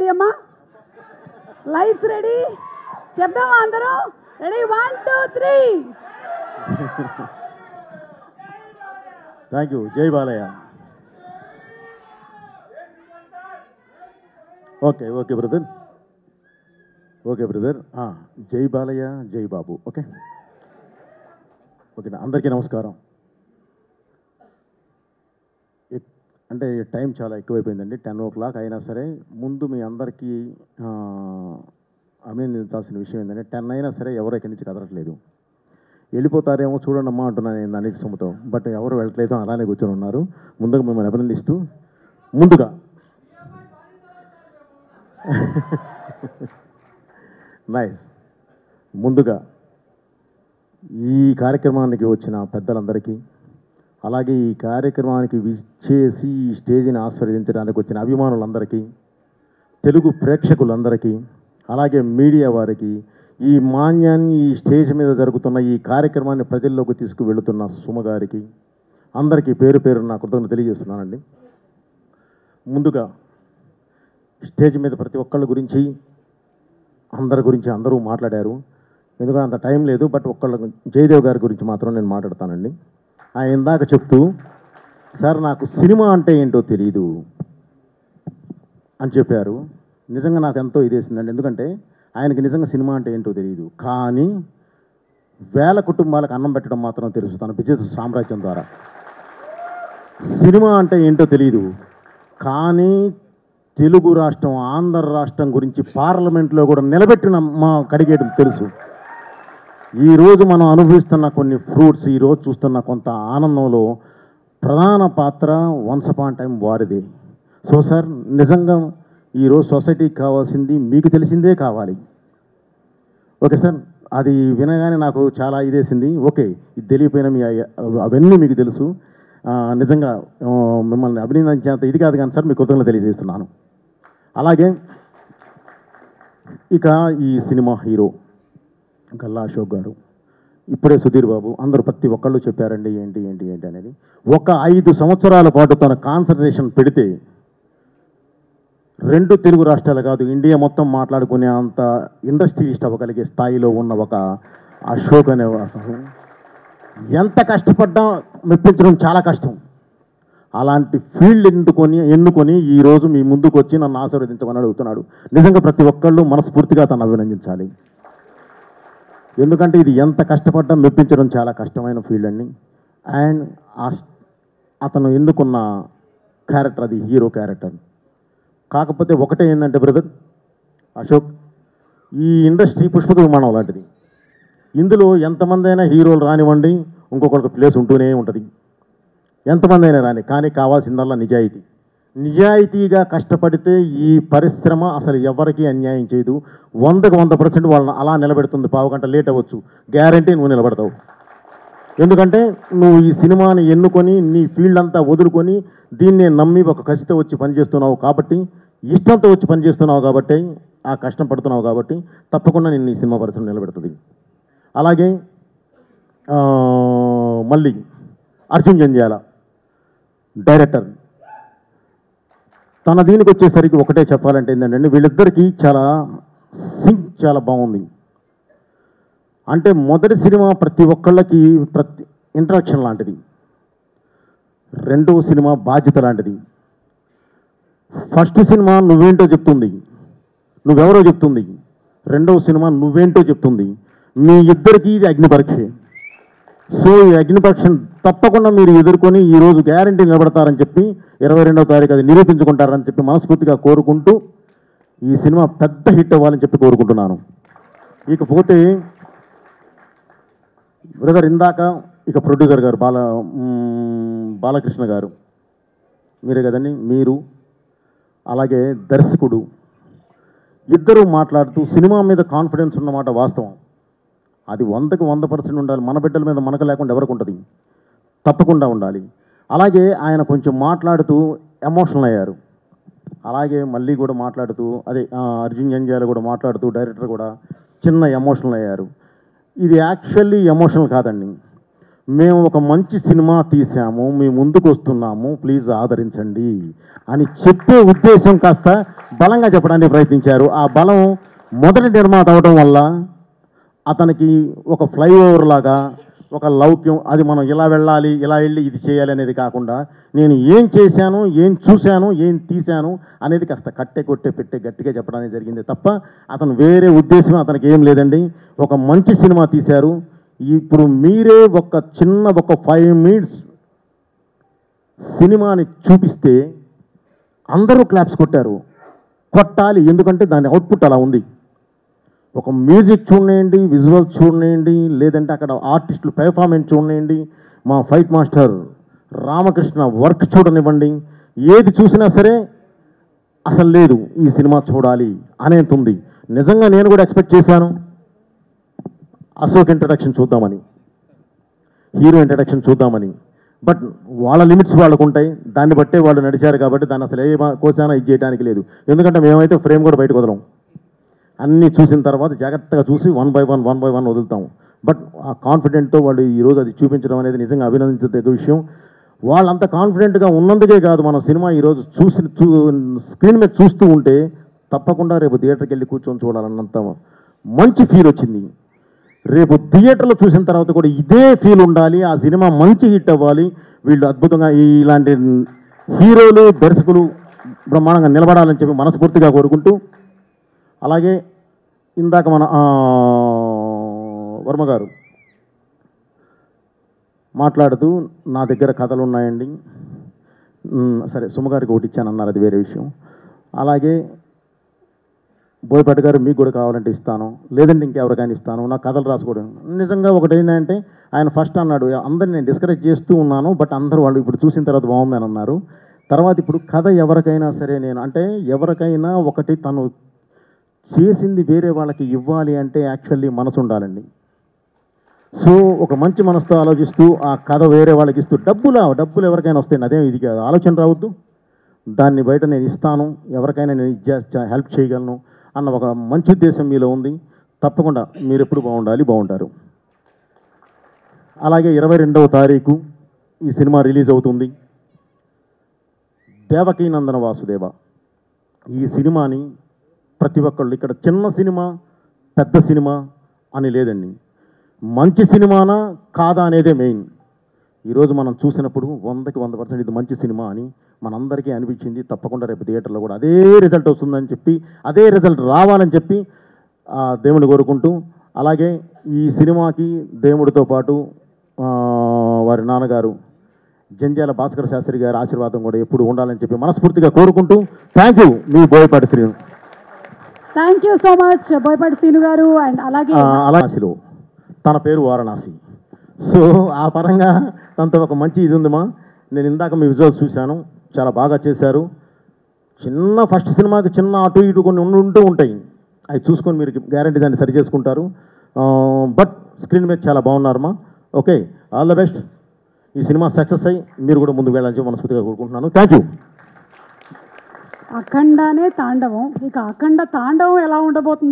Ready అమ్మా? Lights ready? చెప్దామా అందరూ? రెడీ 1 2 3. Thank you. జై Balayya. Okay okay brother, okay brother. జై బాలయ్య, జై బాబు. Okay okay. అందరికీ నమస్కారం. అంటే టైం చాలా ఎక్కువైపోయిందండి. 10 o'clock అయినా సరే ముందు మీ అందరికీ అభినందించాల్సిన విషయం ఏంటంటే 10 అయినా సరే ఎవరు ఇక్కడి నుంచి కదలట్లేదు. వెళ్ళిపోతారేమో చూడండి అమ్మా అంటున్నాను నేను అన్నిటి సొమ్ముతో. బట్ ఎవరు వెళ్ళట్లేదు, అలానే కూర్చొని ఉన్నారు. ముందుగా మిమ్మల్ని అభినందిస్తూ ముందుగా నైస్. ముందుగా ఈ కార్యక్రమానికి వచ్చిన పెద్దలందరికీ, అలాగే ఈ కార్యక్రమానికి విచ్చేసి ఈ స్టేజ్ని ఆస్వాదించడానికి వచ్చిన అభిమానులందరికీ, తెలుగు ప్రేక్షకులందరికీ, అలాగే మీడియా వారికి, ఈ మాన్యాన్ని ఈ స్టేజ్ మీద జరుగుతున్న ఈ కార్యక్రమాన్ని ప్రజల్లోకి తీసుకువెళుతున్న సుమ గారికి అందరికీ పేరు పేరు నా కృతజ్ఞతలు తెలియజేస్తున్నానండి. ముందుగా స్టేజ్ మీద ప్రతి ఒక్కళ్ళ గురించి అందరి గురించి అందరూ మాట్లాడారు. ఎందుకంటే అంత టైం లేదు. బట్ జయదేవ్ గారి గురించి మాత్రం నేను మాట్లాడతానండి. ఆయన ఇందాక చెప్తూ సార్ నాకు సినిమా అంటే ఏంటో తెలియదు అని చెప్పారు. నిజంగా నాకు ఎంతో ఇదేసిందండి. ఎందుకంటే ఆయనకి నిజంగా సినిమా అంటే ఏంటో తెలియదు, కానీ వేల కుటుంబాలకు అన్నం పెట్టడం మాత్రం తెలుసు తన బిజినెస్ సామ్రాజ్యం ద్వారా. సినిమా అంటే ఏంటో తెలియదు, కానీ తెలుగు రాష్ట్రం, ఆంధ్ర రాష్ట్రం గురించి పార్లమెంట్లో కూడా నిలబెట్టిన మా కడిగేయడం తెలుసు. ఈరోజు మనం అనుభవిస్తున్న కొన్ని ఫ్రూట్స్, ఈరోజు చూస్తున్న కొంత ఆనందంలో ప్రధాన పాత్ర వన్స్ అపాన్ టైం వారిదే. సో సార్ నిజంగా ఈరోజు సొసైటీకి కావాల్సింది మీకు తెలిసిందే కావాలి. ఓకే సార్, అది వినగానే నాకు చాలా ఇదేసింది. ఓకే, ఇది తెలియపోయినా మీ అవన్నీ మీకు తెలుసు. నిజంగా మిమ్మల్ని అభినందించేంత ఇది కాదు కానీ సార్ మీకు కృతజ్ఞతలు తెలియజేస్తున్నాను. అలాగే ఇక ఈ సినిమా హీరో గల్లా అశోక్ గారు, ఇప్పుడే సుధీర్ బాబు, అందరూ ప్రతి ఒక్కళ్ళు చెప్పారండి ఏంటి ఏంటి ఏంటి అనేది. ఒక 5 సంవత్సరాల పాటు తన కాన్సన్ట్రేషన్ పెడితే 2 తెలుగు రాష్ట్రాలు కాదు ఇండియా మొత్తం మాట్లాడుకునే అంత ఇండస్ట్రియలిస్ట్ అవ్వగలిగే స్థాయిలో ఉన్న ఒక అశోక్ అనే ఎంత కష్టపడ్డా మెప్పించడం చాలా కష్టం. అలాంటి ఫీల్డ్ ఎన్నుకొని ఈరోజు మీ ముందుకు వచ్చి నన్ను ఆశీర్వదించమని అడుగుతున్నాడు. నిజంగా ప్రతి ఒక్కళ్ళు మనస్ఫూర్తిగా తను అభినందించాలి. ఎందుకంటే ఇది ఎంత కష్టపడ్డా మెప్పించడం చాలా కష్టమైన ఫీల్డ్ అండి. అండ్ అతను ఎన్నుకున్న క్యారెక్టర్ అది హీరో క్యారెక్టర్. కాకపోతే ఒకటే ఏంటంటే బ్రదర్ అశోక్, ఈ ఇండస్ట్రీ పుష్పక విమానం లాంటిది. ఇందులో ఎంతమంది అయినా హీరోలు రానివ్వండి, ఇంకొకరికి ప్లేస్ ఉంటూనే ఉంటుంది. ఎంతమంది అయినా రాని, కానీ కావాల్సిందల్లా నిజాయితీ. నిజాయితీగా కష్టపడితే ఈ పరిశ్రమ అసలు ఎవరికీ అన్యాయం చేయదు. 100కి 100% వాళ్ళని అలా నిలబెడుతుంది. పావు గంట లేట్ అవ్వచ్చు, గ్యారంటీ నువ్వు నిలబడతావు. ఎందుకంటే నువ్వు ఈ సినిమాని ఎన్నుకొని నీ ఫీల్డ్ అంతా వదులుకొని దీన్నే నమ్మి ఒక కసితో వచ్చి పనిచేస్తున్నావు కాబట్టి, ఇష్టంతో వచ్చి పనిచేస్తున్నావు కాబట్టి, ఆ కష్టం పడుతున్నావు కాబట్టి తప్పకుండా నేను ఈ సినిమా పరిశ్రమ నిలబెడుతుంది. అలాగే మళ్ళీ అర్జున్ జంధ్యాల డైరెక్టర్, తన దీనికి వచ్చేసరికి ఒకటే చెప్పాలంటే ఏంటంటే వీళ్ళిద్దరికీ చాలా సింక్ చాలా బాగుంది. అంటే మొదటి సినిమా ప్రతి ఒక్కళ్ళకి ఇంట్రడక్షన్ లాంటిది, రెండవ సినిమా బాధ్యత లాంటిది. ఫస్ట్ సినిమా నువ్వేంటో చెప్తుంది, నువ్వెవరో చెప్తుంది. రెండవ సినిమా నువ్వేంటో చెప్తుంది. మీ ఇద్దరికీ ఇది అగ్నిపరీక్ష. సో ఈ అగ్నిపరీక్షను తప్పకుండా మీరు ఎదుర్కొని ఈరోజు గ్యారంటీ నిలబడతారని చెప్పి 22వ తారీఖు అది నిరూపించుకుంటారని చెప్పి మనస్ఫూర్తిగా కోరుకుంటూ ఈ సినిమా పెద్ద హిట్ అవ్వాలని చెప్పి కోరుకుంటున్నాను. ఇకపోతే బ్రదర్ ఇందాక ఇక ప్రొడ్యూసర్ గారు బాలకృష్ణ గారు, మీరే కదండి, మీరు అలాగే దర్శకుడు ఇద్దరూ మాట్లాడుతూ సినిమా మీద కాన్ఫిడెన్స్ ఉన్నమాట వాస్తవం. అది 100కి 100% ఉండాలి. మన బిడ్డల మీద మనకు లేకుండా ఎవరికి ఉంటుంది? తప్పకుండా ఉండాలి. అలాగే ఆయన కొంచెం మాట్లాడుతూ ఎమోషనల్ అయ్యారు. అలాగే మళ్ళీ కూడా మాట్లాడుతూ అర్జున్ జంధ్యాల కూడా మాట్లాడుతూ డైరెక్టర్ కూడా చిన్న ఎమోషనల్ అయ్యారు. ఇది యాక్చువల్లీ ఎమోషనల్ కాదండి. మేము ఒక మంచి సినిమా తీసాము, మీ ముందుకు వస్తున్నాము, ప్లీజ్ ఆదరించండి అని చెప్పే ఉద్దేశం కాస్త బలంగా చెప్పడానికి ప్రయత్నించారు. ఆ బలం మొదటి నిర్మాత అవడం వల్ల అతనికి ఒక ఫ్లైఓవర్ లాగా ఒక లౌక్యం, అది మనం ఇలా వెళ్ళాలి, ఇలా వెళ్ళి ఇది చేయాలి అనేది కాకుండా నేను ఏం చేశాను, ఏం చూశాను, ఏం తీశాను అనేది కాస్త కట్టె కొట్టే పెట్టే గట్టిగా చెప్పడానికి జరిగింది తప్ప అతను వేరే ఉద్దేశం అతనికి ఏం లేదండి. ఒక మంచి సినిమా తీశారు. ఇప్పుడు మీరే ఒక 5 మినిట్స్ సినిమాని చూపిస్తే అందరూ క్లాప్స్ కొట్టారు. కొట్టాలి, ఎందుకంటే దాని అవుట్పుట్ అలా ఉంది. ఒక మ్యూజిక్ చూడండి, విజువల్స్ చూడండి, లేదంటే అక్కడ ఆర్టిస్టులు పెర్ఫార్మెన్స్ చూడండి, మా ఫైట్ మాస్టర్ రామకృష్ణ వర్క్ చూడనివ్వండి, ఏది చూసినా సరే అసలు లేదు ఈ సినిమా చూడాలి అనేది ఉంది. నిజంగా నేను కూడా ఎక్స్పెక్ట్ చేశాను అశోక్ ఇంట్రడక్షన్ చూద్దామని, హీరో ఇంట్రడక్షన్ చూద్దామని. బట్ వాళ్ళ లిమిట్స్ వాళ్ళకు ఉంటాయి, దాన్ని బట్టే వాళ్ళు నడిచారు. కాబట్టి దాన్ని అసలు ఏ కోసానా ఇది చేయడానికి లేదు. ఎందుకంటే మేమైతే ఫ్రేమ్ కూడా బయటకు వదలం. అన్నీ చూసిన తర్వాత జాగ్రత్తగా చూసి వన్ బై వన్ వదులుతాము. బట్ ఆ కాన్ఫిడెంట్తో వాళ్ళు ఈరోజు అది చూపించడం అనేది నిజంగా అభినందించదగ్గ విషయం. వాళ్ళంత కాన్ఫిడెంట్గా ఉన్నందుకే కాదు, మనం సినిమా ఈరోజు స్క్రీన్ మీద చూస్తూ ఉంటే తప్పకుండా రేపు థియేటర్కి వెళ్ళి కూర్చొని చూడాలన్నంత మంచి ఫీల్ వచ్చింది. రేపు థియేటర్లో చూసిన తర్వాత కూడా ఇదే ఫీల్ ఉండాలి, ఆ సినిమా మంచి హిట్ అవ్వాలి, వీళ్ళు అద్భుతంగా ఇలాంటి హీరోలు దర్శకులు బ్రహ్మాండంగా నిలబడాలని చెప్పి మనస్ఫూర్తిగా కోరుకుంటూ, అలాగే ఇందాక మన వర్మ గారు మాట్లాడుతూ నా దగ్గర కథలు ఉన్నాయండి, సరే సుమగారికి ఒకటి ఇచ్చానన్నారు, అది వేరే విషయం. అలాగే బోయపాటి గారు మీకు కూడా కావాలంటే ఇస్తాను, లేదంటే ఇంకెవరికైనా ఇస్తాను, నా కథలు రాసుకోవడం. నిజంగా ఒకటి ఏంటంటే ఆయన ఫస్ట్ అన్నాడు అందరిని నేను డిస్కరేజ్ చేస్తూ ఉన్నాను, బట్ అందరూ వాళ్ళు ఇప్పుడు చూసిన తర్వాత బాగుందని అన్నారు. తర్వాత ఇప్పుడు కథ ఎవరికైనా సరే నేను అంటే ఎవరికైనా ఒకటి తను చేసింది వేరే వాళ్ళకి ఇవ్వాలి అంటే యాక్చువల్లీ మనసు ఉండాలండి. సో ఒక మంచి మనసుతో ఆలోచిస్తూ ఆ కథ వేరే వాళ్ళకి ఇస్తూ డబ్బులు ఎవరికైనా వస్తాయండి, అదేం ఇది కాదు, ఆలోచన రావద్దు. దాన్ని బయట నేను ఇస్తాను, ఎవరికైనా నేను హెల్ప్ చేయగలను అన్న ఒక మంచి ఉద్దేశం మీలో ఉంది. తప్పకుండా మీరు ఎప్పుడు బాగుంటారు. అలాగే 22వ తారీఖు ఈ సినిమా రిలీజ్ అవుతుంది. దేవకీనందన వాసుదేవ ఈ సినిమాని ప్రతి ఒక్కళ్ళు ఇక్కడ చిన్న సినిమా పెద్ద సినిమా అని లేదండి, మంచి సినిమానా కాదా అనేదే మెయిన్. ఈరోజు మనం చూసినప్పుడు 100% ఇది మంచి సినిమా అని మనందరికీ అనిపించింది. తప్పకుండా రేపు థియేటర్లో కూడా అదే రిజల్ట్ వస్తుందని చెప్పి, అదే రిజల్ట్ రావాలని చెప్పి దేవుని కోరుకుంటూ, అలాగే ఈ సినిమాకి దేవుడితో పాటు వారి నాన్నగారు జంధ్యాల భాస్కర్ శాస్త్రి గారి ఆశీర్వాదం కూడా ఎప్పుడు ఉండాలని చెప్పి మనస్ఫూర్తిగా కోరుకుంటూ, thank you me Boyapati Srinu. Thank you so much Boyapati Srinu గారు. అండ్ అలాగే తన పేరు వారణాసి. సో ఆ పరంగా తనతో ఒక మంచి ఇది ఉందమ్మా. నేను ఇందాక మీ విజువల్స్ చూశాను, చాలా బాగా చేశారు. చిన్న ఫస్ట్ సినిమాకి చిన్న అటు ఇటు కొన్ని ఉంటూ ఉంటాయి, అవి చూసుకొని మీరు గ్యారంటీ దాన్ని సరి చేసుకుంటారు. బట్ స్క్రీన్ మీద చాలా బాగున్నారమ్మా. Okay, all the best. ఈ సినిమా సక్సెస్ అయ్యి మీరు కూడా ముందుకు వెళ్ళాలని చెప్పి మనస్ఫూర్తిగా కోరుకుంటున్నాను. Thank you. అఖండానే తాండవం, ఇక అఖండ తాండవం ఎలా ఉండబోతుంది?